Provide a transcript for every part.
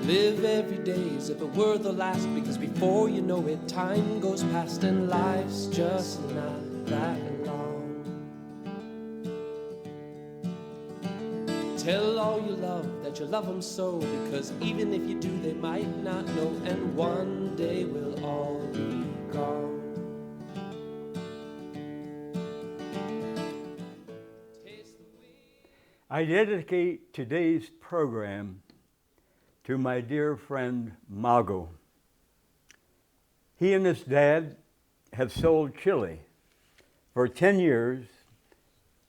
Live every day as if it were the last, because before you know it, time goes past and life's just not that long. Tell all you love that you love them so, because even if you do, they might not know, and one day we'll all be gone. I dedicate today's program to my dear friend Mago. He and his dad have sold chili for 10 years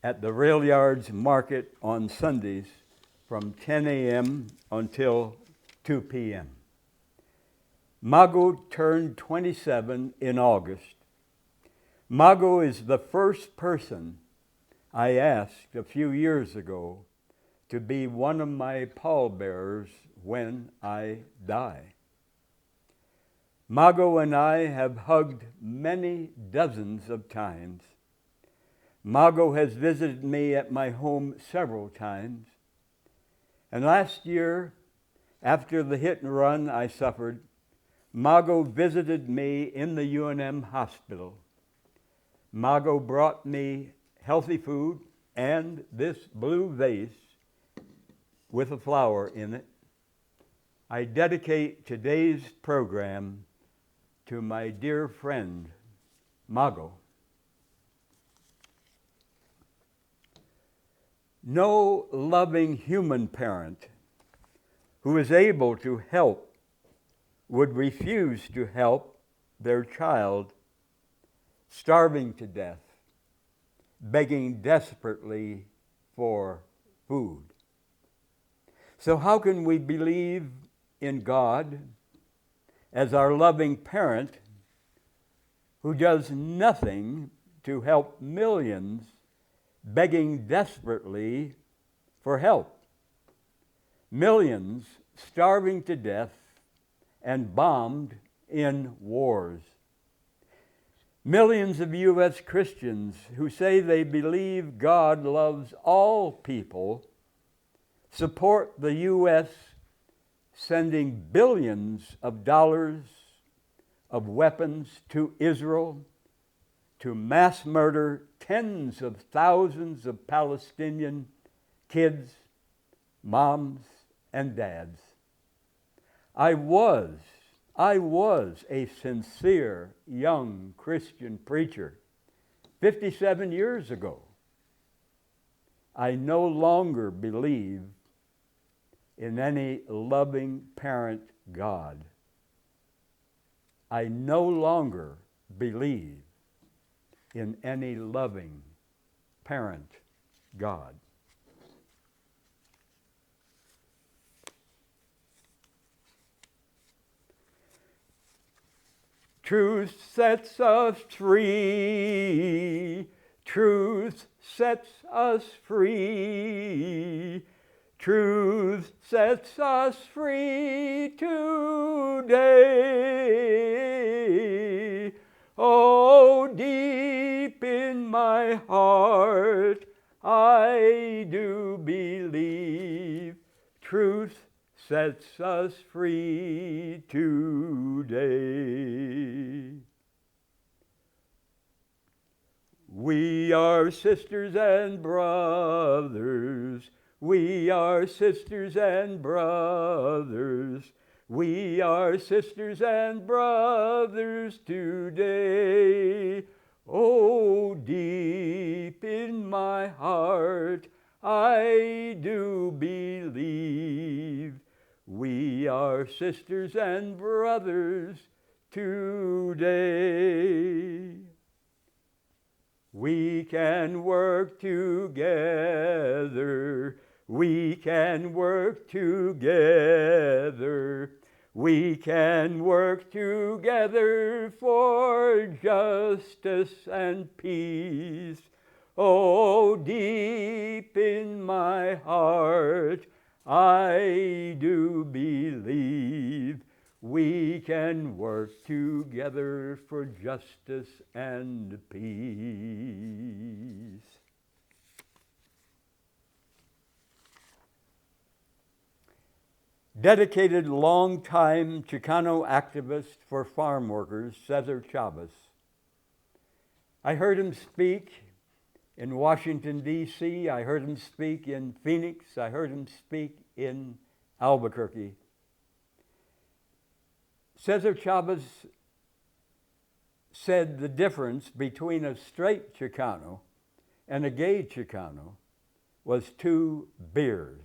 at the rail yards market on Sundays from 10 a.m. until 2 p.m. Mago turned 27 in August. Mago is the first person I asked a few years ago to be one of my pallbearers when I die. Mago and I have hugged many dozens of times. Mago has visited me at my home several times. And last year, after the hit and run I suffered, Mago visited me in the UNM hospital. Mago brought me healthy food and this blue vase with a flower in it. I dedicate today's program to my dear friend, Mago. No loving human parent who is able to help would refuse to help their child starving to death, begging desperately for food. So how can we believe in God as our loving parent who does nothing to help millions begging desperately for help? Millions starving to death and bombed in wars. Millions of U.S. Christians who say they believe God loves all people support the U.S. sending billions of dollars of weapons to Israel to mass murder tens of thousands of Palestinian kids, moms, and dads. I was a sincere young Christian preacher 57 years ago. I no longer believe in any loving parent God. I no longer believe in any loving parent God. Truth sets us free. Truth sets us free. Truth sets us free today. Oh, deep in my heart, I do believe truth sets us free today. We are sisters and brothers. We are sisters and brothers. We are sisters and brothers today. Oh, deep in my heart, I do believe we are sisters and brothers today. We can work together. We can work together. We can work together for justice and peace. Oh, deep in my heart, I do believe we can work together for justice and peace. dedicated long-time Chicano activist for farm workers, Seth Chavez. I heard him speak in Washington, D.C. I heard him speak in Phoenix. I heard him speak in Albuquerque. Cesar Chavez said the difference between a straight Chicano and a gay Chicano was 2 beers.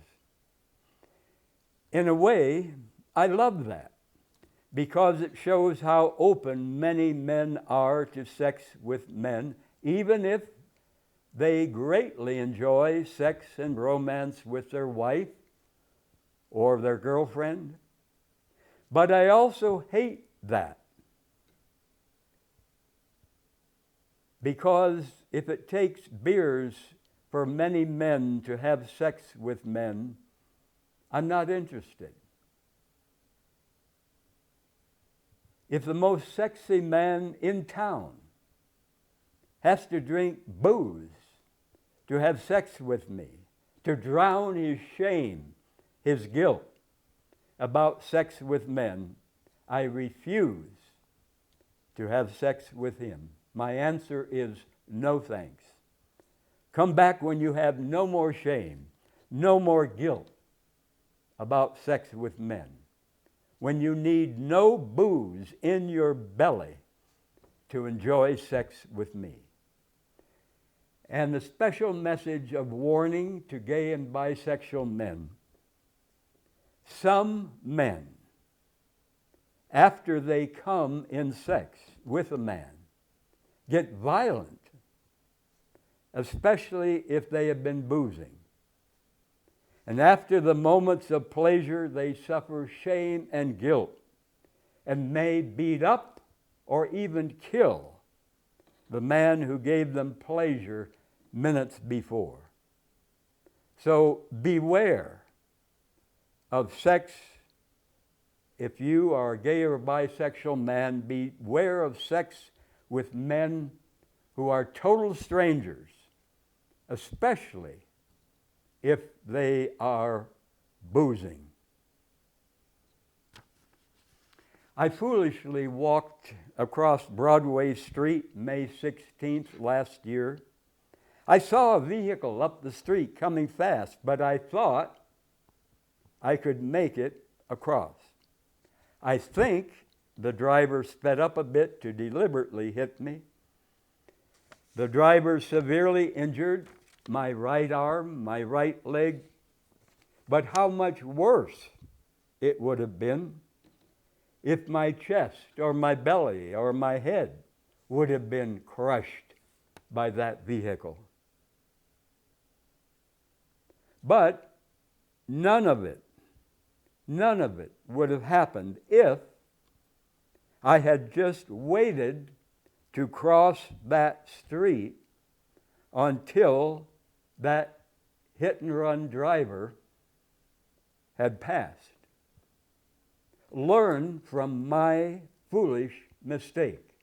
In a way, I love that because it shows how open many men are to sex with men, even if they greatly enjoy sex and romance with their wife or their girlfriend. But I also hate that, because if it takes beers for many men to have sex with men, I'm not interested. If the most sexy man in town has to drink booze to have sex with me, to drown his shame, his guilt about sex with men, I refuse to have sex with him. My answer is no thanks. Come back when you have no more shame, no more guilt about sex with men, when you need no booze in your belly to enjoy sex with me. And the special message of warning to gay and bisexual men: some men, after they come in sex with a man, get violent, especially if they have been boozing. And after the moments of pleasure, they suffer shame and guilt and may beat up or even kill the man who gave them pleasure minutes before. So beware of sex. If you are a gay or bisexual man, beware of sex with men who are total strangers, especially if they are boozing. I foolishly walked across Broadway Street May 16th last year. I saw a vehicle up the street coming fast, but I thought I could make it across. I think the driver sped up a bit to deliberately hit me. The driver severely injured my right arm, my right leg, but how much worse it would have been if my chest or my belly or my head would have been crushed by that vehicle. But none of it would have happened if I had just waited to cross that street until that hit-and-run driver had passed. Learn from my foolish mistake.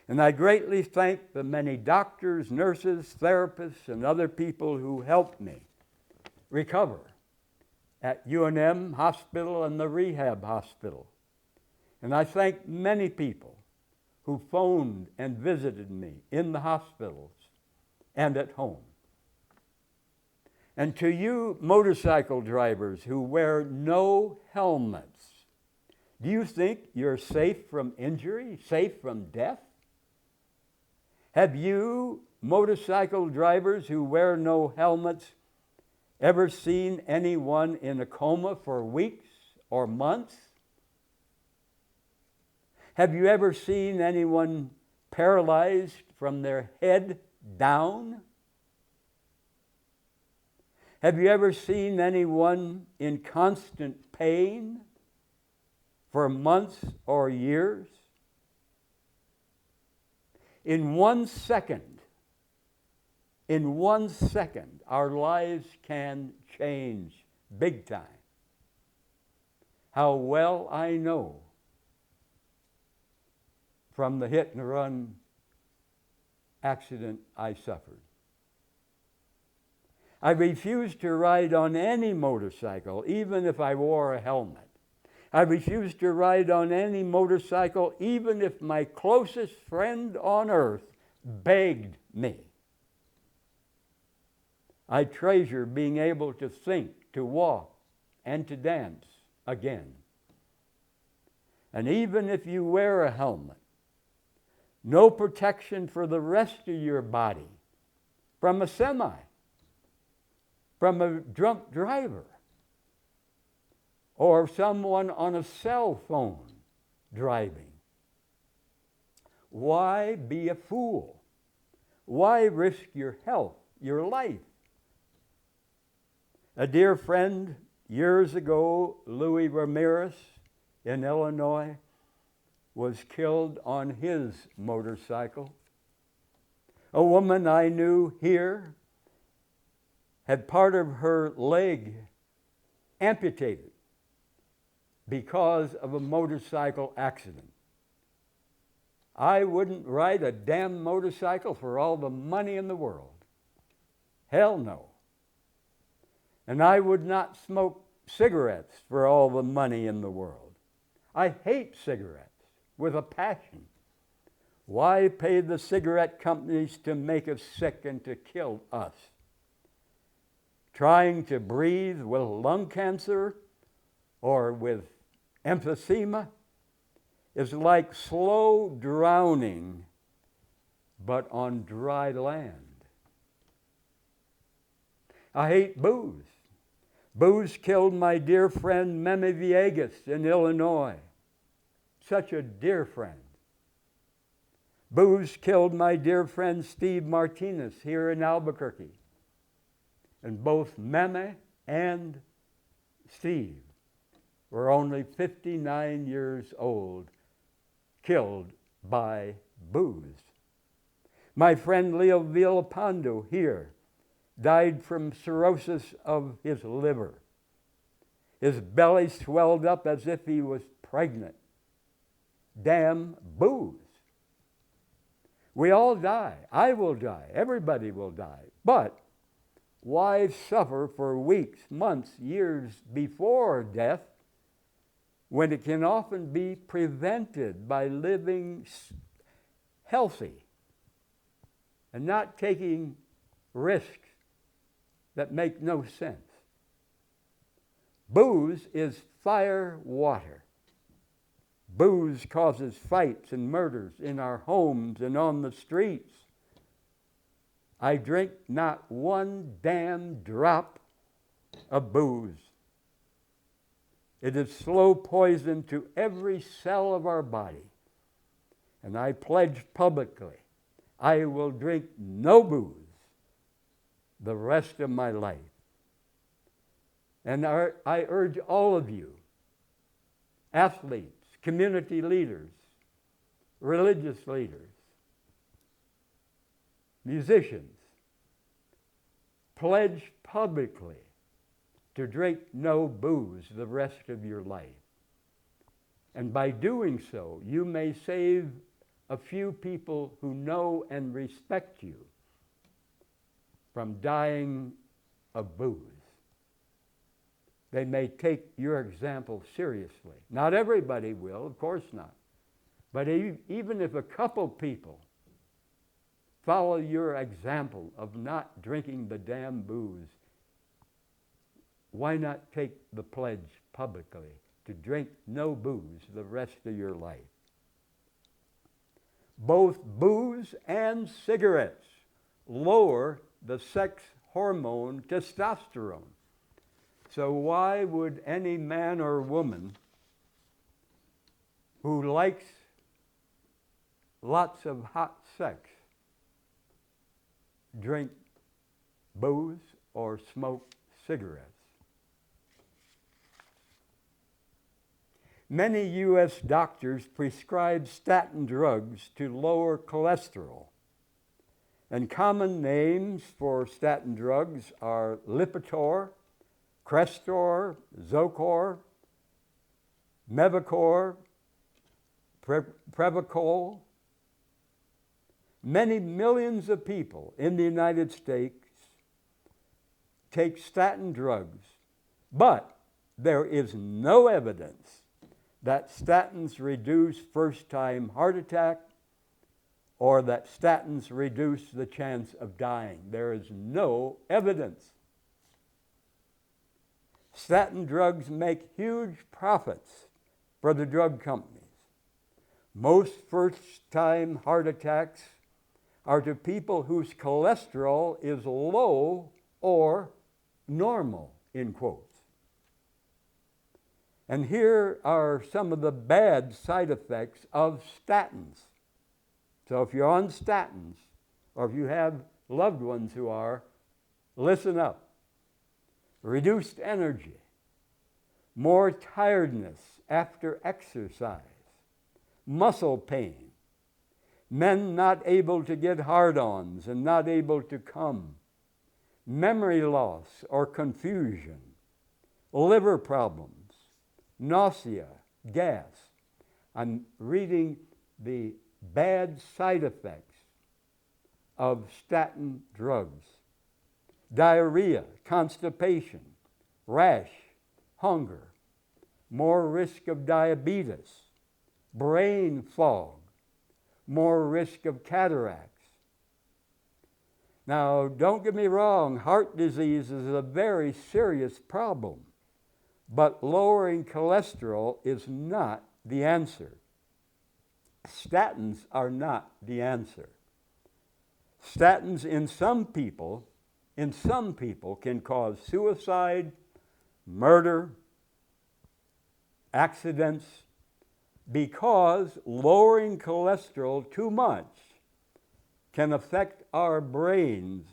And I greatly thank the many doctors, nurses, therapists, and other people who helped me recover at UNM Hospital and the rehab hospital. And I thank many people who phoned and visited me in the hospitals and at home. And to you motorcycle drivers who wear no helmets, do you think you're safe from injury, safe from death? Have you motorcycle drivers who wear no helmets ever seen anyone in a coma for weeks or months? Have you ever seen anyone paralyzed from their head down? Have you ever seen anyone in constant pain for months or years? In 1 second, our lives can change big time. How well I know from the hit-and-run accident I suffered. I refuse to ride on any motorcycle, even if I wore a helmet. I refuse to ride on any motorcycle, even if my closest friend on earth begged me. I treasure being able to think, to walk, and to dance again. And even if you wear a helmet, no protection for the rest of your body from a semi, from a drunk driver, or someone on a cell phone driving. Why be a fool? Why risk your health, your life? A dear friend, years ago, Louis Ramirez in Illinois, was killed on his motorcycle. A woman I knew here had part of her leg amputated because of a motorcycle accident. I wouldn't ride a damn motorcycle for all the money in the world. Hell no. And I would not smoke cigarettes for all the money in the world. I hate cigarettes with a passion. Why pay the cigarette companies to make us sick and to kill us? Trying to breathe with lung cancer or with emphysema is like slow drowning, but on dry land. I hate booze. Booze killed my dear friend Meme Villegas in Illinois. Such a dear friend. Booze killed my dear friend Steve Martinez here in Albuquerque. And both Meme and Steve were only 59 years old, killed by booze. My friend Leo Villalpando here died from cirrhosis of his liver. His belly swelled up as if he was pregnant. Damn booze. We all die. I will die. Everybody will die. But why suffer for weeks, months, years before death when it can often be prevented by living healthy and not taking risks that make no sense? Booze is fire water. Booze causes fights and murders in our homes and on the streets. I drink not one damn drop of booze. It is slow poison to every cell of our body. And I pledge publicly, I will drink no booze the rest of my life. And I urge all of you, athletes, community leaders, religious leaders, musicians, pledge publicly to drink no booze the rest of your life. And by doing so, you may save a few people who know and respect you from dying of booze. They may take your example seriously. Not everybody will, of course not. But even if a couple people follow your example of not drinking the damn booze, why not take the pledge publicly to drink no booze the rest of your life? Both booze and cigarettes lower the sex hormone testosterone. So why would any man or woman who likes lots of hot sex drink booze or smoke cigarettes? Many U.S. doctors prescribe statin drugs to lower cholesterol. And common names for statin drugs are Lipitor, Crestor, Zocor, Mevacor, Prevacol. Many millions of people in the United States take statin drugs, but there is no evidence that statins reduce first-time heart attack or that statins reduce the chance of dying. There is no evidence. Statin drugs make huge profits for the drug companies. Most first-time heart attacks are to people whose cholesterol is low or normal, in quotes. And here are some of the bad side effects of statins. So if you're on statins, or if you have loved ones who are, listen up. Reduced energy, more tiredness after exercise, muscle pain, men not able to get hard-ons and not able to come, memory loss or confusion, liver problems, nausea, gas. I'm reading the bad side effects of statin drugs. Diarrhea, constipation, rash, hunger, more risk of diabetes, brain fog, more risk of cataracts. Now, don't get me wrong, heart disease is a very serious problem, but lowering cholesterol is not the answer. Statins are not the answer. Statins in some people can cause suicide, murder, accidents, because lowering cholesterol too much can affect our brains,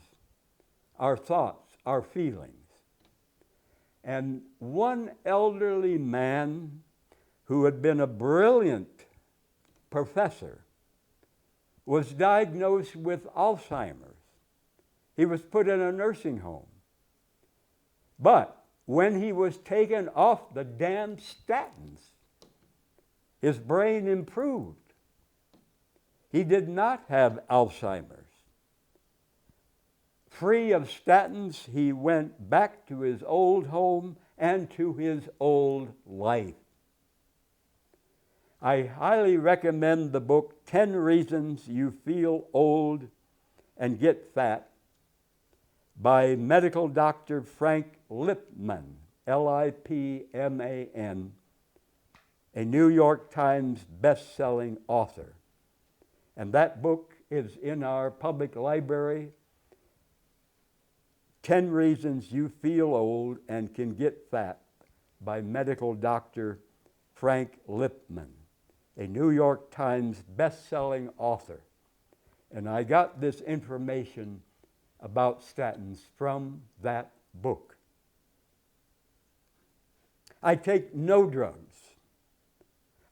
our thoughts, our feelings. And one elderly man who had been a brilliant professor was diagnosed with Alzheimer's. He was put in a nursing home. But when he was taken off the damn statins, his brain improved. He did not have Alzheimer's. Free of statins, he went back to his old home and to his old life. I highly recommend the book 10 Reasons You Feel Old and Get Fat by medical doctor Frank Lipman, Lipman, a New York Times best-selling author. And that book is in our public library, 10 Reasons You Feel Old and Can Get Fat by medical doctor Frank Lipman, a New York Times best-selling author. And I got this information about statins from that book. I take no drugs.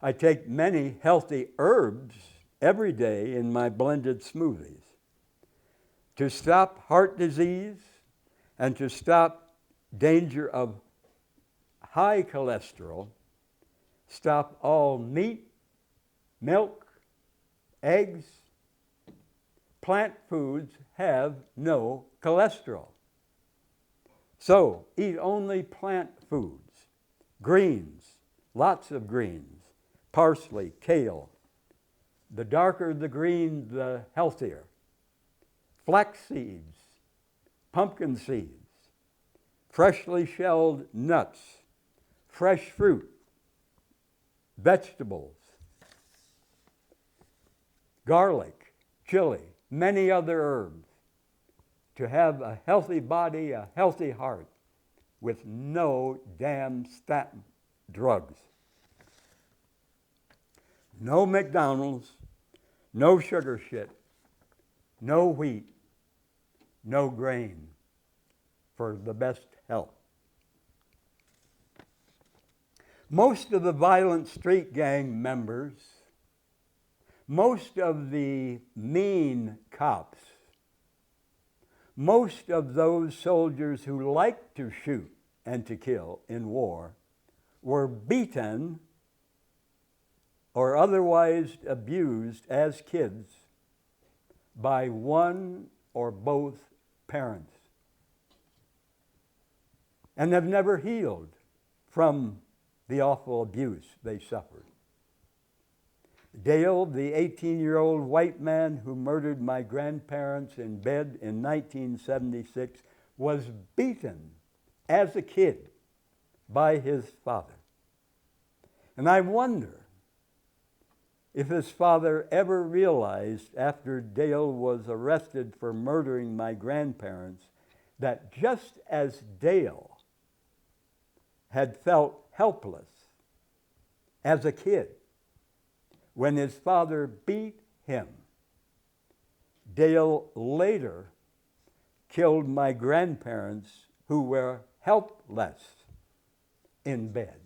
I take many healthy herbs every day in my blended smoothies to stop heart disease and to stop danger of high cholesterol. Stop all meat, milk, eggs. Plant foods have no cholesterol. So eat only plant foods, greens, lots of greens, parsley, kale. The darker the green, the healthier. Flax seeds, pumpkin seeds, freshly shelled nuts, fresh fruit, vegetables, garlic, chili, many other herbs, to have a healthy body, a healthy heart, with no damn statin drugs. No McDonald's, no sugar shit, no wheat, no grain for the best health. Most of the violent street gang members, most of the mean cops, most of those soldiers who like to shoot and to kill in war were beaten or otherwise abused as kids by one or both parents. and have never healed from the awful abuse they suffered. Dale, the 18-year-old white man who murdered my grandparents in bed in 1976, was beaten as a kid by his father. And I wonder if his father ever realized after Dale was arrested for murdering my grandparents that just as Dale had felt helpless as a kid when his father beat him, Dale later killed my grandparents who were helpless in bed.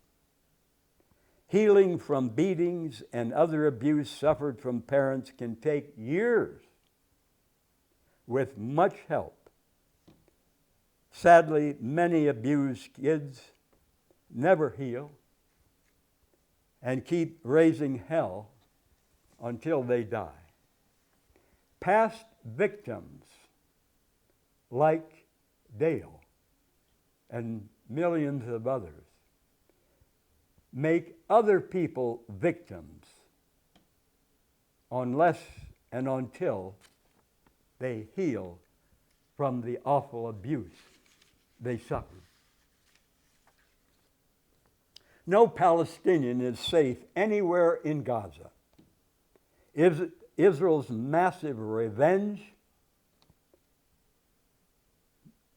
Healing from beatings and other abuse suffered from parents can take years with much help. Sadly, many abused kids never heal and keep raising hell until they die. Past victims like Dale and millions of others make other people victims unless and until they heal from the awful abuse they suffered. No Palestinian is safe anywhere in Gaza. Israel's massive revenge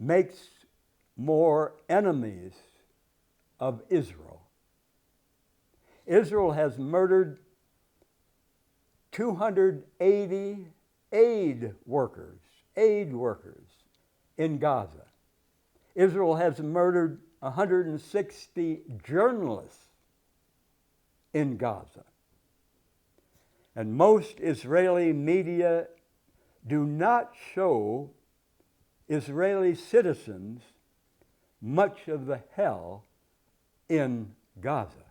makes more enemies of Israel. Israel has murdered 280 aid workers in Gaza. Israel has murdered 160 journalists in Gaza. And most Israeli media do not show Israeli citizens much of the hell in Gaza.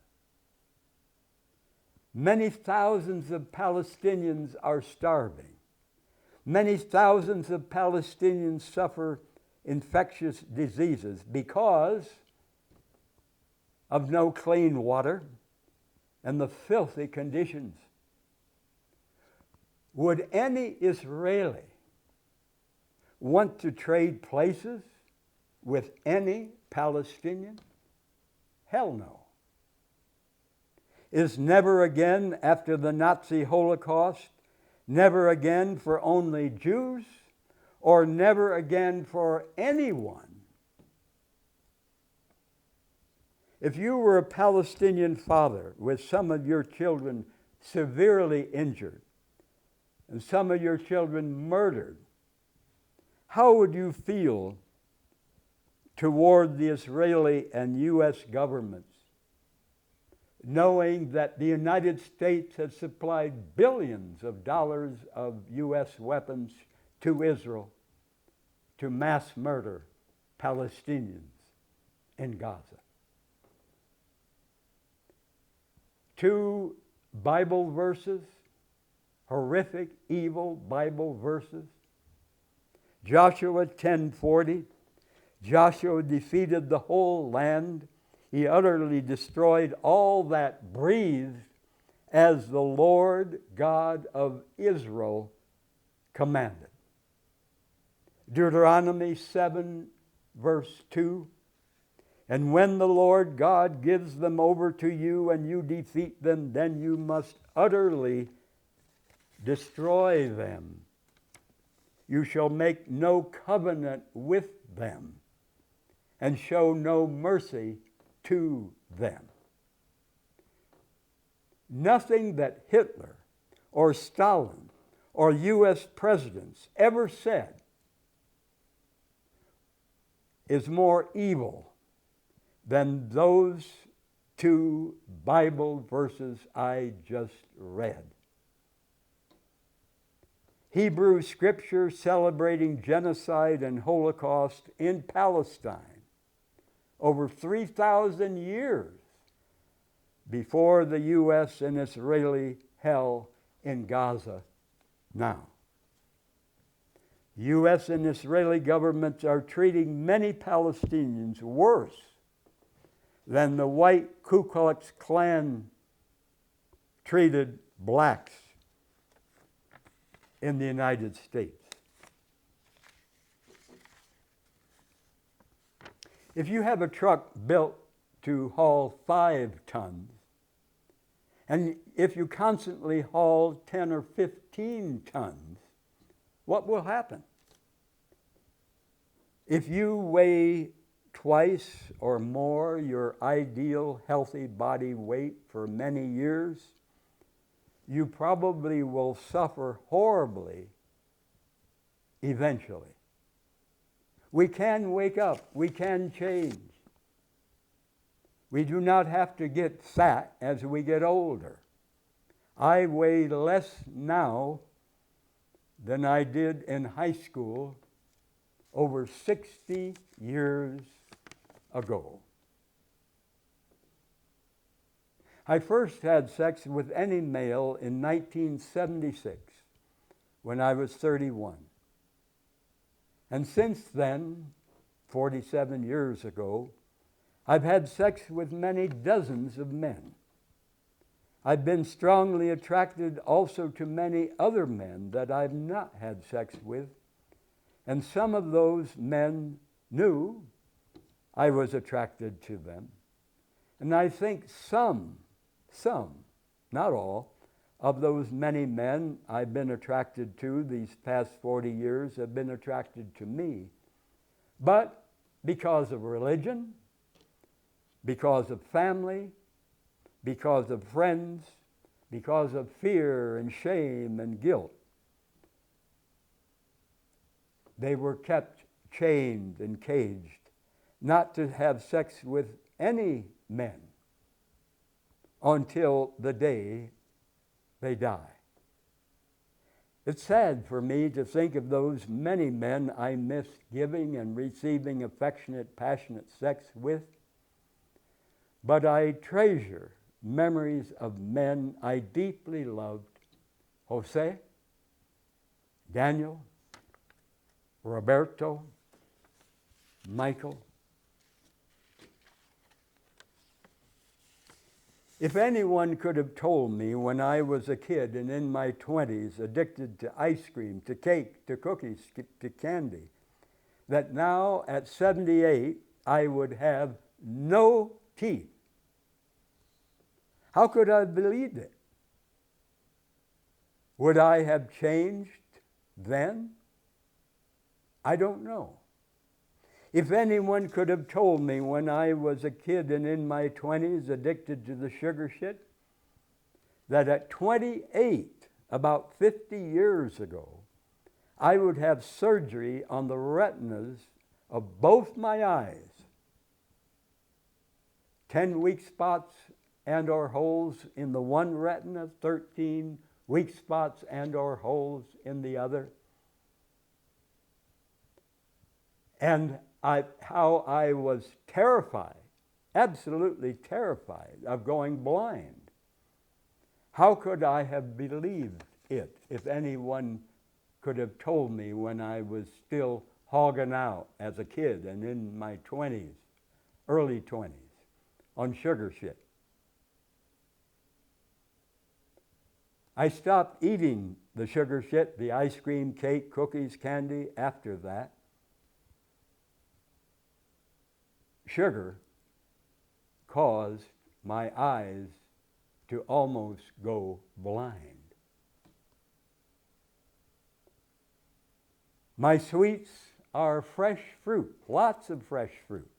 Many thousands of Palestinians are starving. Many thousands of Palestinians suffer infectious diseases because of no clean water and the filthy conditions. Would any Israeli want to trade places with any Palestinian? Hell no. Is never again after the Nazi Holocaust, never again for only Jews, or never again for anyone? If you were a Palestinian father with some of your children severely injured and some of your children murdered, how would you feel toward the Israeli and U.S. governments, knowing that the United States has supplied billions of dollars of U.S. weapons to Israel to mass murder Palestinians in Gaza? Two Bible verses, horrific, evil Bible verses. Joshua 10:40. Joshua defeated the whole land. He utterly destroyed all that breathed, as the Lord God of Israel commanded. Deuteronomy 7, verse 2. And when the Lord God gives them over to you and you defeat them, then you must utterly destroy them. You shall make no covenant with them and show no mercy to them. Nothing that Hitler or Stalin or U.S. presidents ever said is more evil than those two Bible verses I just read. Hebrew scripture celebrating genocide and Holocaust in Palestine over 3,000 years before the U.S. and Israeli hell in Gaza now. U.S. and Israeli governments are treating many Palestinians worse than the white Ku Klux Klan treated blacks in the United States. If you have a truck built to haul 5 tons, and if you constantly haul 10 or 15 tons, what will happen? If you weigh twice or more your ideal healthy body weight for many years, you probably will suffer horribly eventually. We can wake up. We can change. We do not have to get fat as we get older. I weigh less now than I did in high school over 60 years ago. I first had sex with any male in 1976 when I was 31. And since then, 47 years ago, I've had sex with many dozens of men. I've been strongly attracted also to many other men that I've not had sex with, and some of those men knew I was attracted to them. And I think some, not all, of those many men I've been attracted to these past 40 years have been attracted to me. But because of religion, because of family, because of friends, because of fear and shame and guilt, they were kept chained and caged, not to have sex with any men until the day they die. It's sad for me to think of those many men I missed giving and receiving affectionate, passionate sex with, but I treasure memories of men I deeply loved: Jose, Daniel, Roberto, Michael. If anyone could have told me when I was a kid and in my 20s, addicted to ice cream, to cake, to cookies, to candy, that now at 78 I would have no teeth, how could I have believed it? Would I have changed then? I don't know. If anyone could have told me when I was a kid and in my 20s, addicted to the sugar shit, that at 28, about 50 years ago, I would have surgery on the retinas of both my eyes, 10 weak spots and or holes in the one retina, 13 weak spots and or holes in the other. And how I was terrified, absolutely terrified of going blind. How could I have believed it if anyone could have told me when I was still hogging out as a kid and in my 20s, early 20s, on sugar shit? I stopped eating the sugar shit, the ice cream, cake, cookies, candy after that. Sugar caused my eyes to almost go blind. My sweets are fresh fruit, lots of fresh fruit,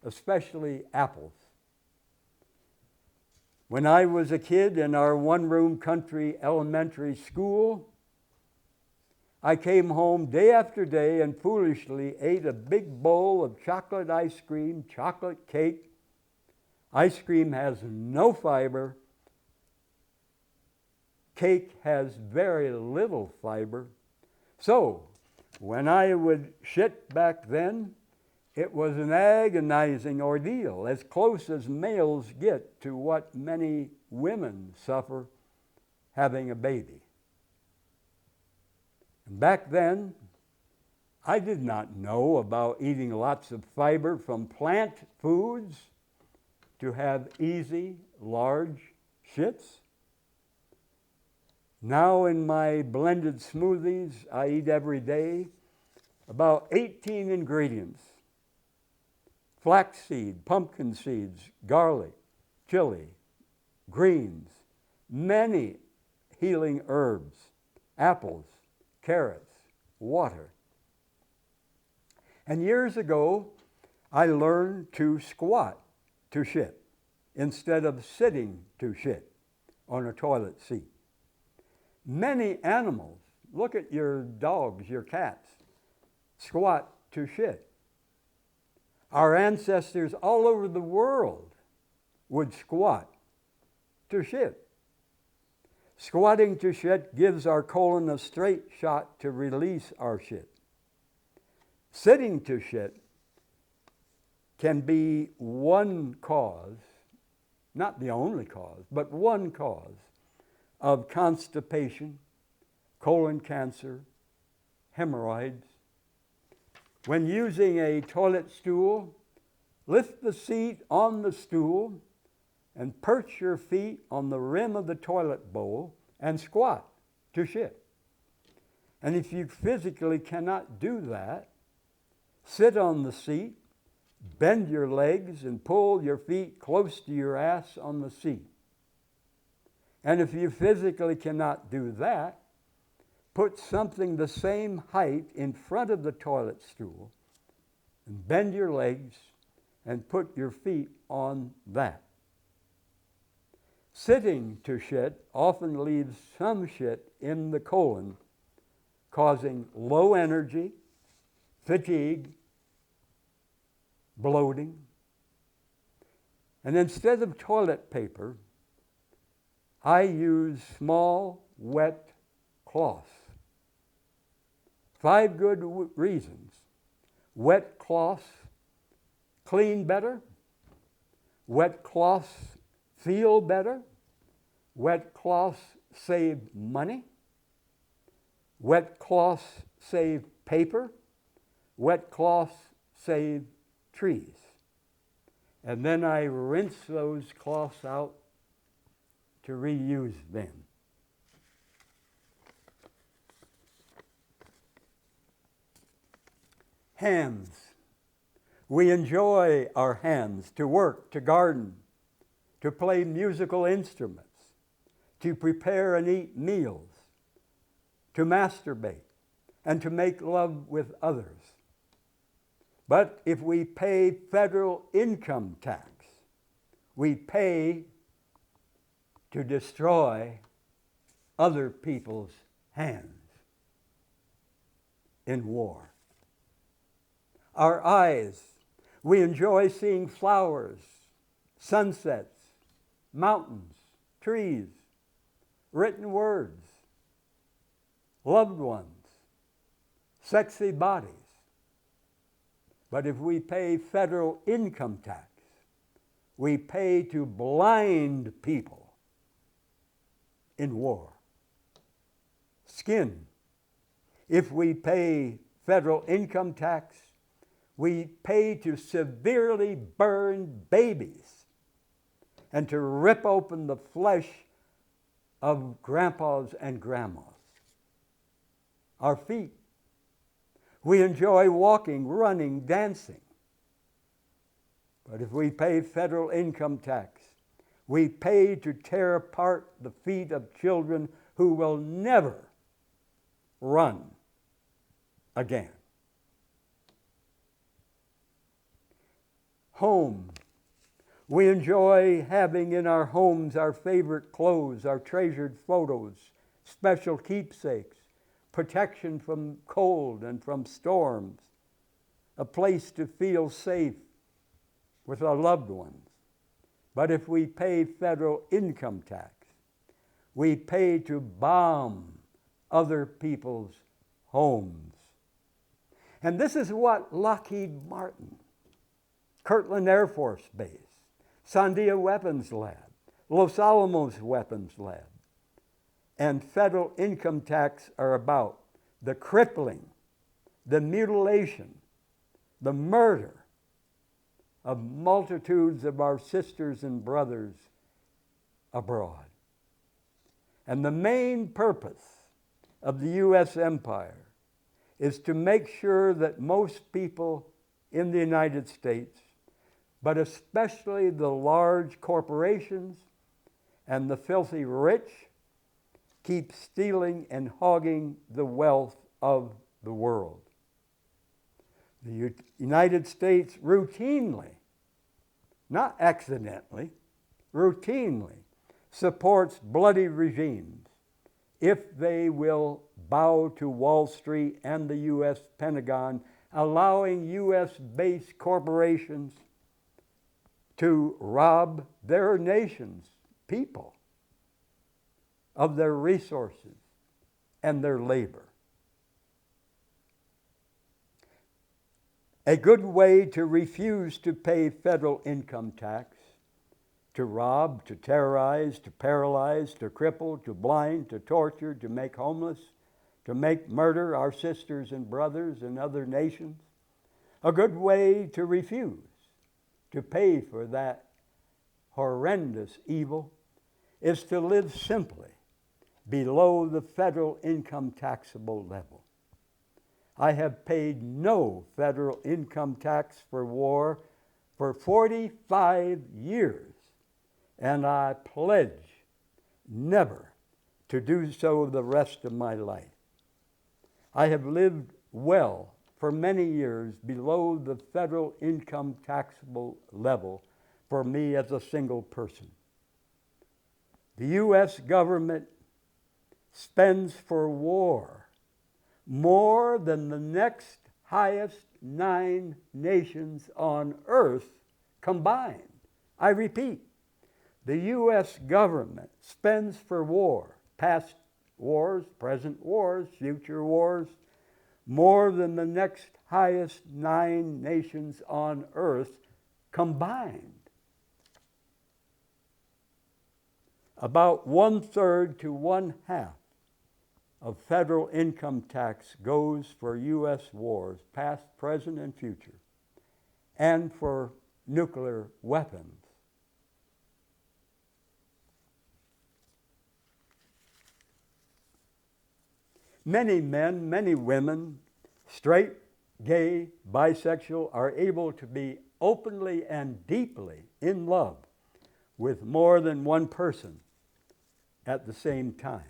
especially apples. When I was a kid in our one-room country elementary school, I came home day after day and foolishly ate a big bowl of chocolate ice cream, chocolate cake. Ice cream has no fiber. Cake has very little fiber. So, when I would shit back then, it was an agonizing ordeal, as close as males get to what many women suffer having a baby. And back then, I did not know about eating lots of fiber from plant foods to have easy, large shits. Now in my blended smoothies I eat every day about 18 ingredients: flaxseed, pumpkin seeds, garlic, chili, greens, many healing herbs, apples, carrots, water. And years ago, I learned to squat to shit instead of sitting to shit on a toilet seat. Many animals, look at your dogs, your cats, squat to shit. Our ancestors all over the world would squat to shit. Squatting to shit gives our colon a straight shot to release our shit. Sitting to shit can be one cause, not the only cause, but one cause of constipation, colon cancer, hemorrhoids. When using a toilet stool, lift the seat on the stool and perch your feet on the rim of the toilet bowl and squat to shit. And if you physically cannot do that, sit on the seat, bend your legs, and pull your feet close to your ass on the seat. And if you physically cannot do that, put something the same height in front of the toilet stool and bend your legs and put your feet on that. Sitting to shit often leaves some shit in the colon, causing low energy, fatigue, bloating. And instead of toilet paper, I use small, wet cloths. 5 good reasons. Wet cloths clean better. Wet cloths feel better. Wet cloths save money. Wet cloths save paper. Wet cloths save trees. And then I rinse those cloths out to reuse them. Hands. We enjoy our hands to work, to garden, to play musical instruments, to prepare and eat meals, to masturbate, and to make love with others. But if we pay federal income tax, we pay to destroy other people's hands in war. Our eyes, we enjoy seeing flowers, sunsets, mountains, trees, written words, loved ones, sexy bodies. But if we pay federal income tax, we pay to blind people in war. Skin. If we pay federal income tax, we pay to severely burn babies and to rip open the flesh of grandpas and grandmas. Our feet. We enjoy walking, running, dancing. But if we pay federal income tax, we pay to tear apart the feet of children who will never run again. Home. We enjoy having in our homes our favorite clothes, our treasured photos, special keepsakes, protection from cold and from storms, a place to feel safe with our loved ones. But if we pay federal income tax, we pay to bomb other people's homes. And this is what Lockheed Martin, Kirtland Air Force Base, Sandia Weapons Lab, Los Alamos Weapons Lab, and federal income tax are about: the crippling, the mutilation, the murder of multitudes of our sisters and brothers abroad. And the main purpose of the U.S. empire is to make sure that most people in the United States, but especially the large corporations and the filthy rich, keep stealing and hogging the wealth of the world. The United States routinely, not accidentally, routinely supports bloody regimes if they will bow to Wall Street and the U.S. Pentagon, allowing U.S.-based corporations to rob their nation's people of their resources and their labor. A good way to refuse to pay federal income tax, to rob, to terrorize, to paralyze, to cripple, to blind, to torture, to make homeless, to make murder our sisters and brothers in other nations. A good way to refuse to pay for that horrendous evil is to live simply below the federal income taxable level. I have paid no federal income tax for war for 45 years, and I pledge never to do so the rest of my life. I have lived well for many years below the federal income taxable level for me as a single person. The U.S. government spends for war more than the next highest 9 nations on earth combined. I repeat, the U.S. government spends for war, past wars, present wars, future wars, more than the next highest 9 nations on earth combined. About 1/3 to 1/2 of federal income tax goes for U.S. wars, past, present, and future, and for nuclear weapons. Many men, many women, straight, gay, bisexual, are able to be openly and deeply in love with more than one person at the same time.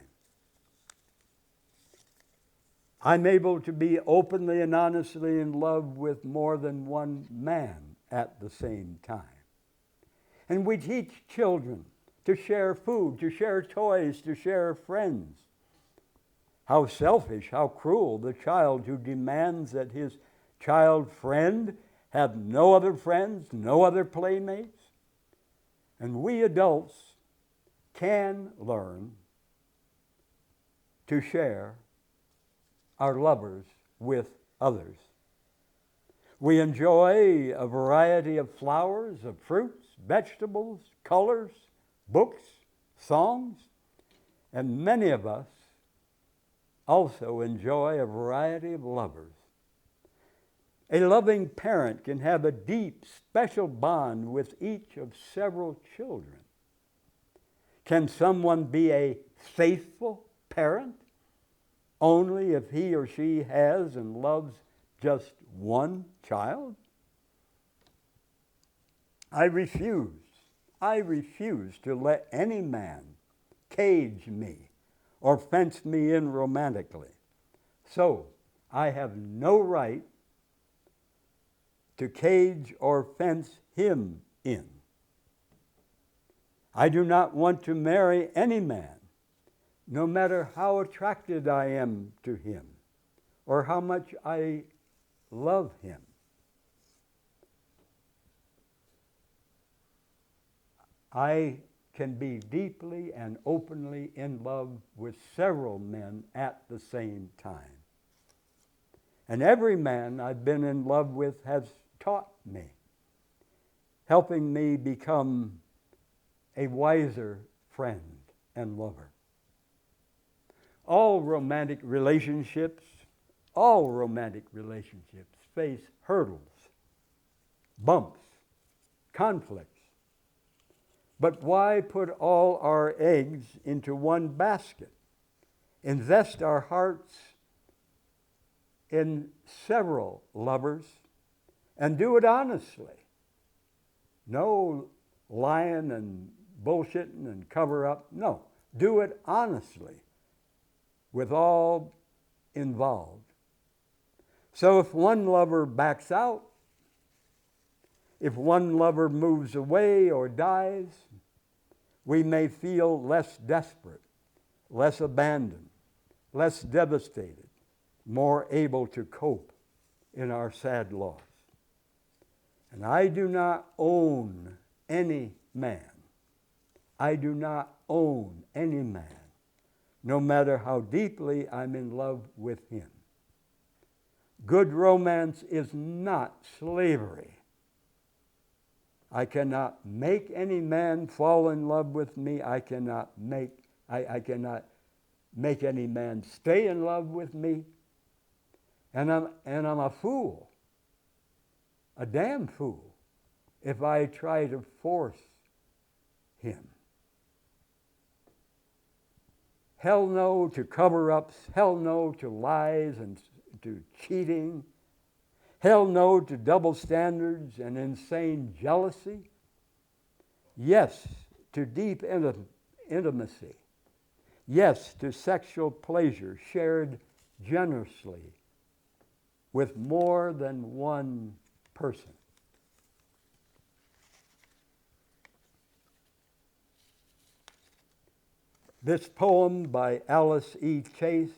I'm able to be openly and honestly in love with more than one man at the same time. And we teach children to share food, to share toys, to share friends. How selfish, how cruel the child who demands that his child friend have no other friends, no other playmates. And we adults can learn to share our lovers with others. We enjoy a variety of flowers, of fruits, vegetables, colors, books, songs, and many of us also enjoy a variety of lovers. A loving parent can have a deep, special bond with each of several children. Can someone be a faithful parent only if he or she has and loves just one child? I refuse to let any man cage me or fence me in romantically. So I have no right to cage or fence him in. I do not want to marry any man, no matter how attracted I am to him or how much I love him. I can be deeply and openly in love with several men at the same time. And every man I've been in love with has taught me, helping me become a wiser friend and lover. All romantic relationships All romantic relationships face hurdles, bumps, conflicts. But why put all our eggs into one basket? Invest our hearts in several lovers and do it honestly. No lying and bullshitting and cover up. No, do it honestly with all involved. So if one lover backs out, if one lover moves away or dies, we may feel less desperate, less abandoned, less devastated, more able to cope in our sad loss. And I do not own any man. I do not own any man, no matter how deeply I'm in love with him. Good romance is not slavery. I cannot make any man fall in love with me. I cannot make any man stay in love with me. And I'm a fool, a damn fool, if I try to force him. Hell no to cover-ups. Hell no to lies and to cheating. Hell no to double standards and insane jealousy. Yes to deep intimacy. Yes to sexual pleasure shared generously with more than one person. This poem by Alice E. Chase,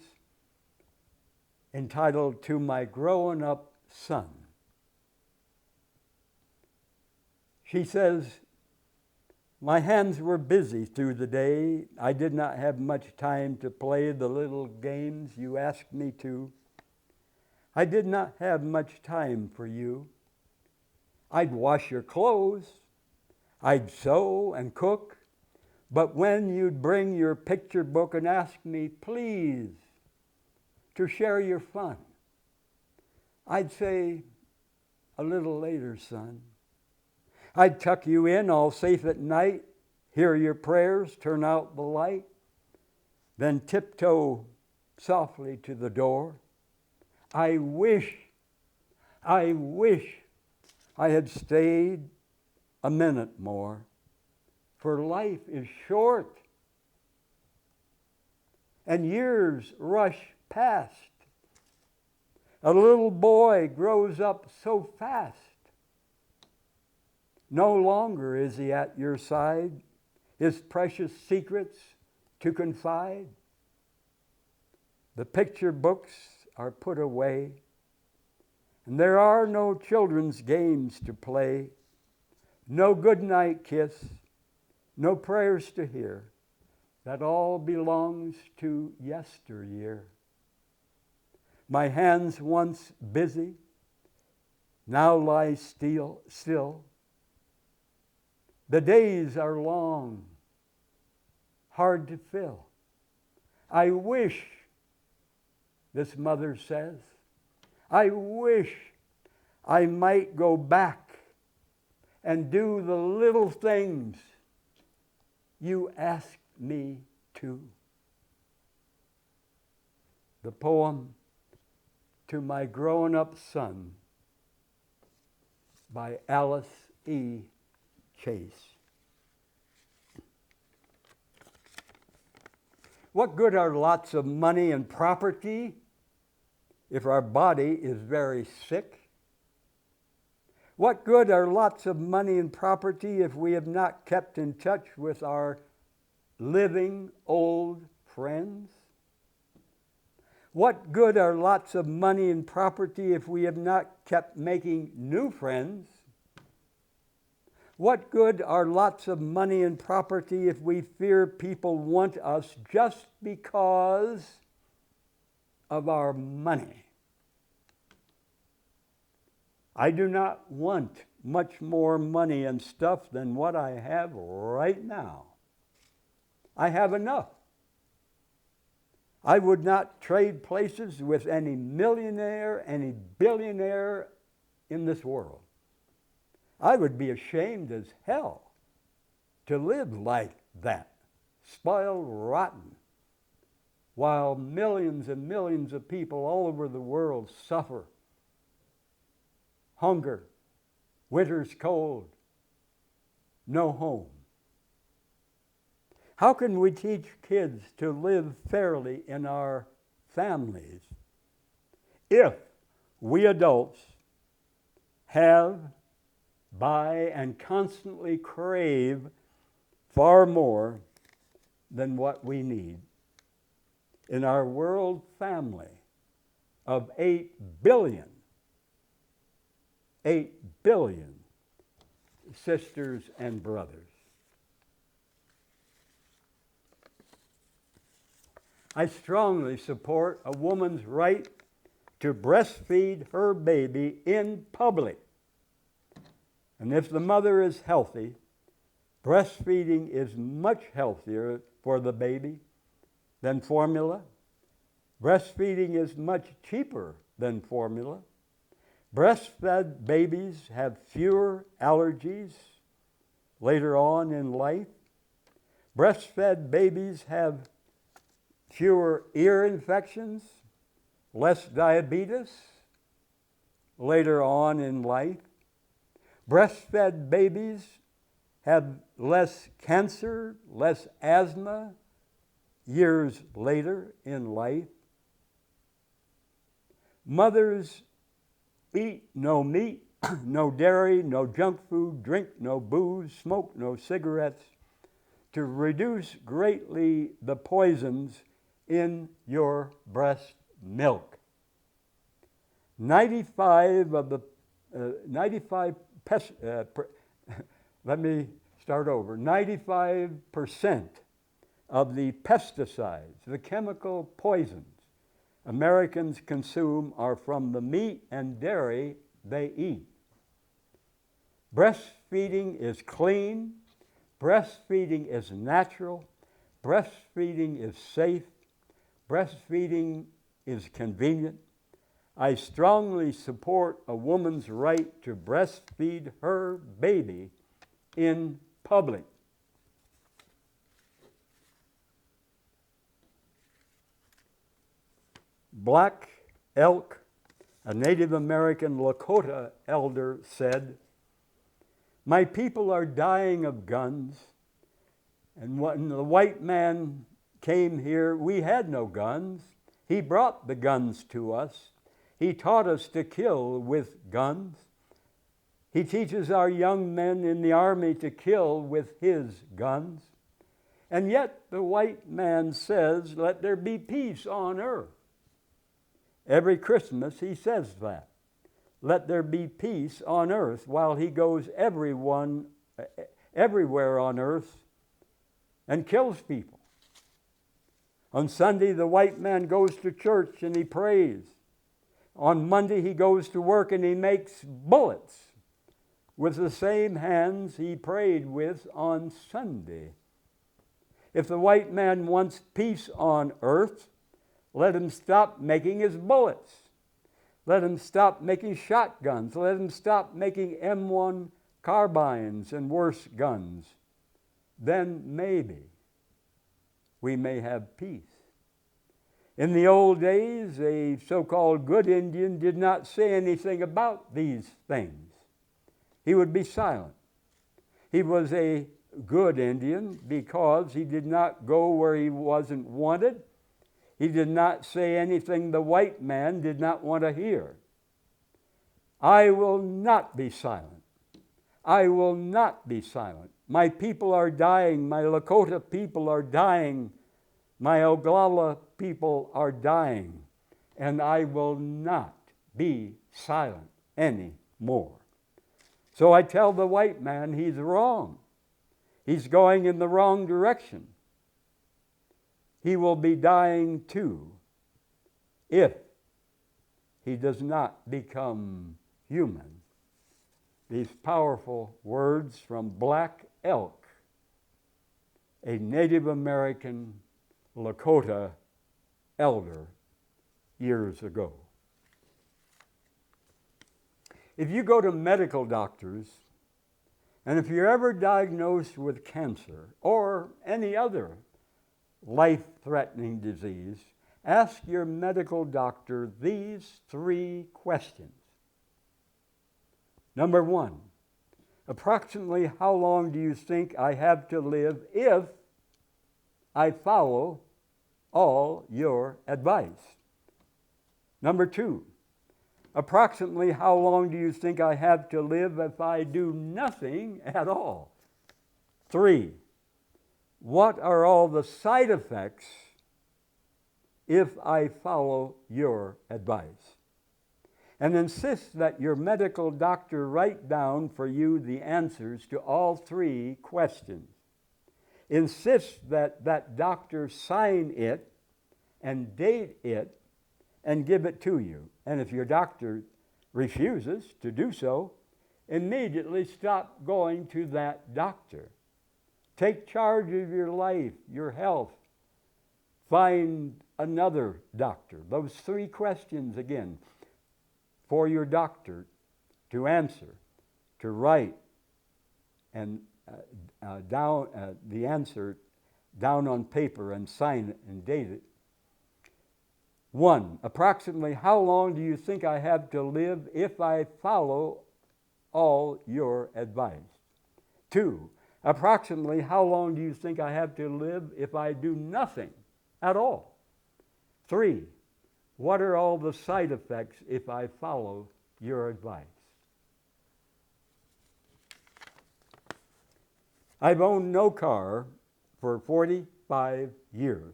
entitled To My Growing Up Son. She says, my hands were busy through the day. I did not have much time to play the little games you asked me to. I did not have much time for you. I'd wash your clothes. I'd sew and cook. But when you'd bring your picture book and ask me, please, to share your fun, I'd say, a little later, son. I'd tuck you in all safe at night, hear your prayers, turn out the light, then tiptoe softly to the door. I wish I had stayed a minute more, for life is short and years rush past. A little boy grows up so fast. No longer is he at your side, his precious secrets to confide. The picture books are put away, and there are no children's games to play, no goodnight kiss, no prayers to hear. That all belongs to yesteryear. My hands once busy, now lie still. The days are long, hard to fill. I wish, this mother says, I wish I might go back and do the little things you asked me to. The poem To My Grown-Up Son by Alice E. Chase. What good are lots of money and property if our body is very sick? What good are lots of money and property if we have not kept in touch with our living old friends? What good are lots of money and property if we have not kept making new friends? What good are lots of money and property if we fear people want us just because of our money? I do not want much more money and stuff than what I have right now. I have enough. I would not trade places with any millionaire, any billionaire in this world. I would be ashamed as hell to live like that, spoiled rotten, while millions and millions of people all over the world suffer hunger, winter's cold, no home. How can we teach kids to live fairly in our families if we adults have, buy, and constantly crave far more than what we need? In our world family of 8 billion sisters and brothers. I strongly support a woman's right to breastfeed her baby in public. And if the mother is healthy, breastfeeding is much healthier for the baby than formula. Breastfeeding is much cheaper than formula. Breastfed babies have fewer allergies later on in life. Breastfed babies have fewer ear infections, less diabetes later on in life. Breastfed babies have less cancer, less asthma years later in life. Mothers eat no meat, no dairy, no junk food, drink no booze, smoke no cigarettes, to reduce greatly the poisons in your breast milk. 95 of the 95 let me start over. 95% of the pesticides, the chemical poisons Americans consume are from the meat and dairy they eat. Breastfeeding is clean. Breastfeeding is natural. Breastfeeding is safe. Breastfeeding is convenient. I strongly support a woman's right to breastfeed her baby in public. Black Elk, a Native American Lakota elder, said, "My people are dying of guns, and when the white man came here, we had no guns. He brought the guns to us. He taught us to kill with guns. He teaches our young men in the army to kill with his guns. And yet the white man says, 'Let there be peace on earth.' Every Christmas he says that. 'Let there be peace on earth,' while he goes everywhere on earth and kills people. On Sunday, the white man goes to church and he prays. On Monday, he goes to work and he makes bullets with the same hands he prayed with on Sunday. If the white man wants peace on earth, let him stop making his bullets. Let him stop making shotguns. Let him stop making M1 carbines and worse guns. Then maybe we may have peace. In the old days, a so-called good Indian did not say anything about these things. He would be silent. He was a good Indian because he did not go where he wasn't wanted. He did not say anything the white man did not want to hear. I will not be silent. I will not be silent. My people are dying. My Lakota people are dying. My Oglala people are dying. And I will not be silent anymore. So I tell the white man he's wrong. He's going in the wrong direction. He will be dying too if he does not become human. These powerful words from Black Elk, a Native American Lakota elder years ago. If you go to medical doctors, and if you're ever diagnosed with cancer or any other life-threatening disease, ask your medical doctor these 3 questions. Number 1, approximately how long do you think I have to live if I follow all your advice? Number 2, approximately how long do you think I have to live if I do nothing at all? 3, what are all the side effects if I follow your advice? And insist that your medical doctor write down for you the answers to all 3 questions. Insist that that doctor sign it and date it and give it to you. And if your doctor refuses to do so, immediately stop going to that doctor. Take charge of your life, your health. Find another doctor. Those 3 questions again for your doctor to answer, to write, and the answer down on paper and sign it and date it. 1, approximately how long do you think I have to live if I follow all your advice? 2, approximately how long do you think I have to live if I do nothing at all? 3, what are all the side effects if I follow your advice? I've owned no car for 45 years.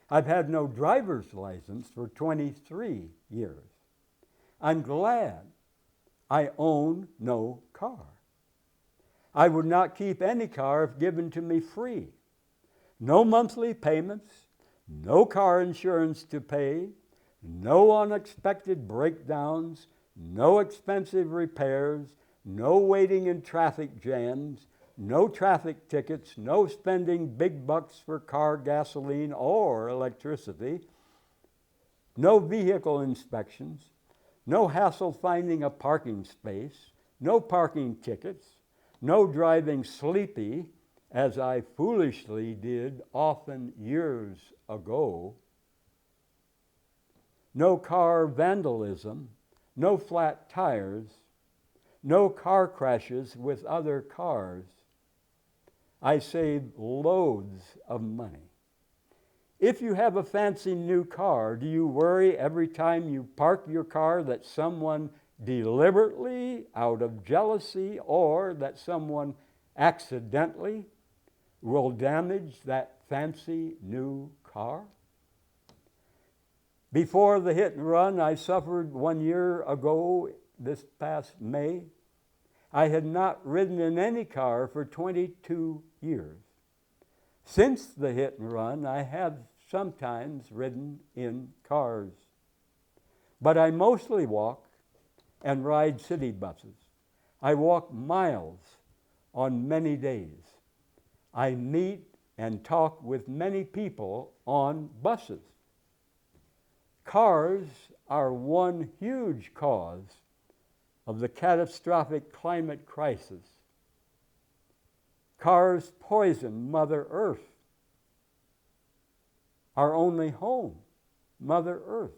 I've had no driver's license for 23 years. I'm glad I own no car. I would not keep any car if given to me free. No monthly payments, no car insurance to pay, no unexpected breakdowns, no expensive repairs, no waiting in traffic jams, no traffic tickets, no spending big bucks for car gasoline or electricity, no vehicle inspections, no hassle finding a parking space, no parking tickets, no driving sleepy, as I foolishly did often years ago, no car vandalism, no flat tires, no car crashes with other cars. I saved loads of money. If you have a fancy new car, do you worry every time you park your car that someone deliberately, out of jealousy, or that someone accidentally will damage that fancy new car? Before the hit and run I suffered 1 year ago this past May, I had not ridden in any car for 22 years. Since the hit and run, I have sometimes ridden in cars. But I mostly walk and ride city buses. I walk miles on many days. I meet and talk with many people on buses. Cars are one huge cause of the catastrophic climate crisis. Cars poison Mother Earth, our only home, Mother Earth.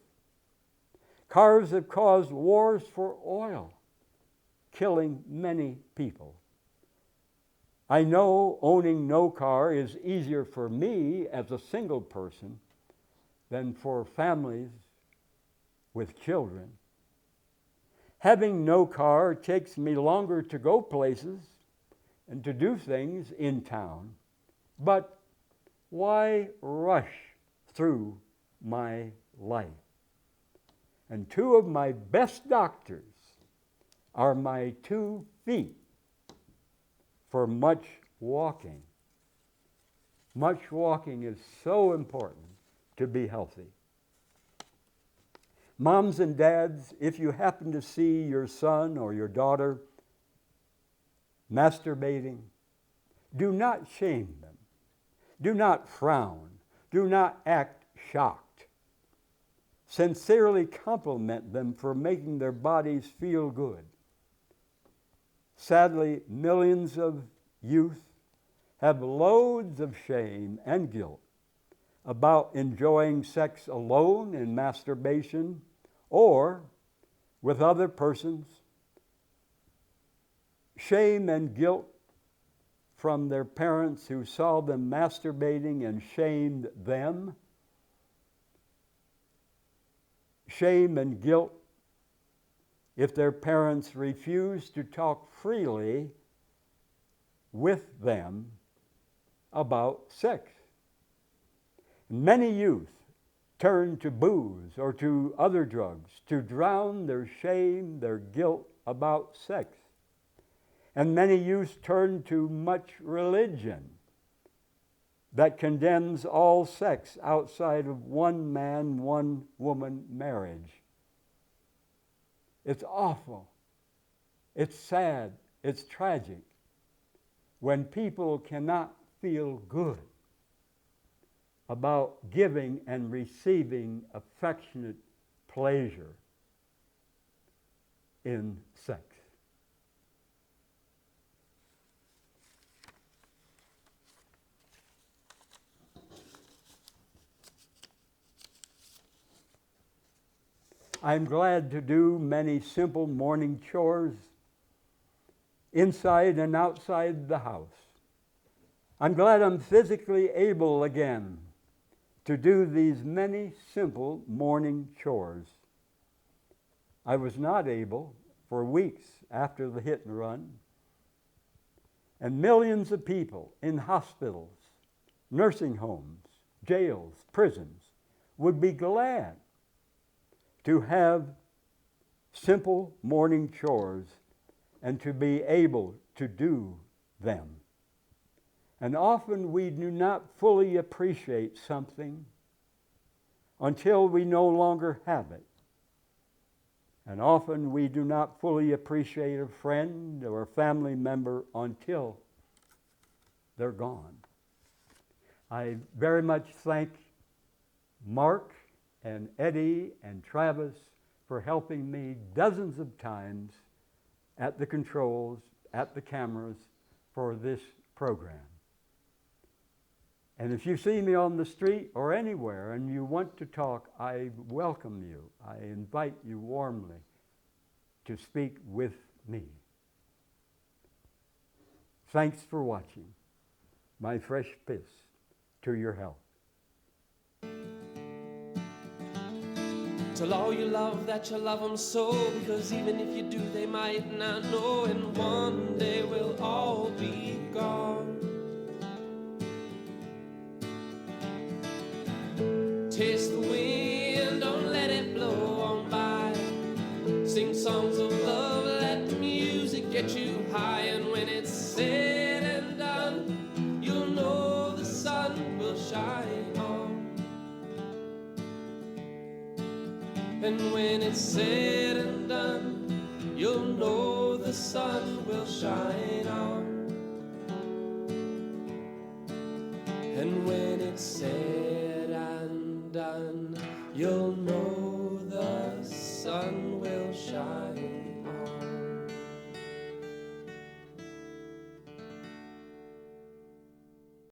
Cars have caused wars for oil, killing many people. I know owning no car is easier for me as a single person than for families with children. Having no car takes me longer to go places and to do things in town. But why rush through my life? And 2 of my best doctors are my 2 feet for much walking. Much walking is so important to be healthy. Moms and dads, if you happen to see your son or your daughter masturbating, do not shame them. Do not frown. Do not act shocked. sincerely compliment them for making their bodies feel good. Sadly, millions of youth have loads of shame and guilt about enjoying sex alone in masturbation or with other persons. Shame and guilt from their parents who saw them masturbating and shamed them. Shame and guilt if their parents refused to talk freely with them about sex. Many youth turn to booze or to other drugs to drown their shame, their guilt about sex. And many youth turn to much religion that condemns all sex outside of one man, one woman marriage. It's awful. It's sad. It's tragic when people cannot feel good about giving and receiving affectionate pleasure in sex. I'm glad to do many simple morning chores inside and outside the house. I'm glad I'm physically able again to do these many simple morning chores. I was not able for weeks after the hit and run. And millions of people in hospitals, nursing homes, jails, prisons would be glad to have simple morning chores and to be able to do them. And often we do not fully appreciate something until we no longer have it. And often we do not fully appreciate a friend or a family member until they're gone. I very much thank Mark and Eddie and Travis for helping me dozens of times at the controls, at the cameras for this program. And if you see me on the street or anywhere and you want to talk, I welcome you. I invite you warmly to speak with me. Thanks for watching. My fresh piss to your health. Tell all you love that you love them so, because even if you do, they might not know, and one day we'll all be gone. Taste the wind, don't let it blow on by. Sing songs of love, let the music get you high, and when it's said and done, you'll know the sun will shine on. And when it's said and done, you'll know the sun will shine on. And when it's said